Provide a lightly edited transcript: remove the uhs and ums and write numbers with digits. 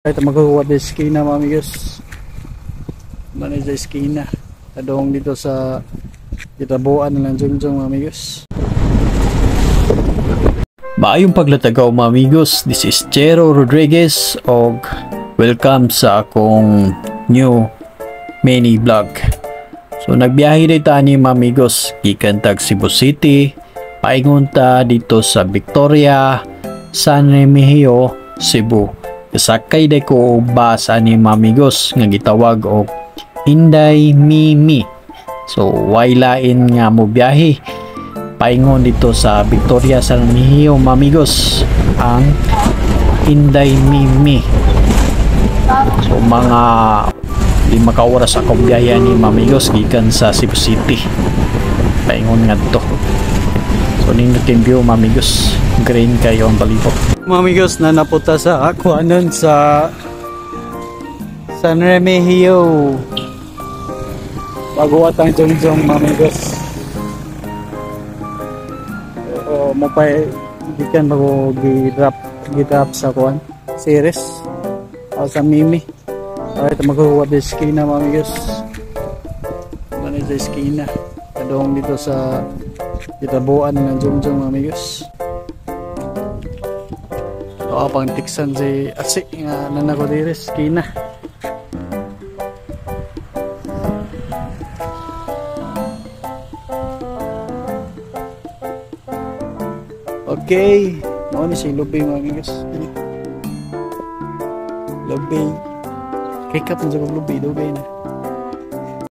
Ito magkukuha sa eskina mga amigos. Manay sa eskina. Tadong dito sa itabuan ng Jungjung mga amigos. Maayong paglatagaw mga amigos. This is Jero Rodriguez og welcome sa akong new mini vlog. So nagbiyahe dito ni mga amigos gikan tag Cebu City, paingon ta dito sa Victoria, San Remigio, Cebu. Kasakay day ko bus ani mga amigos nga gitawag og Inday Mimi. So wailain nga mo biyahe paingon dito sa Victoria, San Remigio mga amigos ang Inday Mimi. So mga 5 ka oras akong biyahe ni mga amigos gikan sa Cebu City paingon nga to. So nindot yung view mga amigos, green kayo ang balibok Mga amigos na napunta sa akuanon sa San Remigio. Bago atang Jungjung mga amigos. O mo pa gikan bago gi-drop sa kuan series o sa Mimi. Ito magkukuha sa eskina mga amigos. Manay sa eskina. Kadong dito sa itabuan ng Jungjung mga amigos. O pang tiksan si Asi nga nanako diri sa eskina. Okay, mao ni si Lubay mga amigos. Lubay. Kay kap sa Lubay, Lubay na.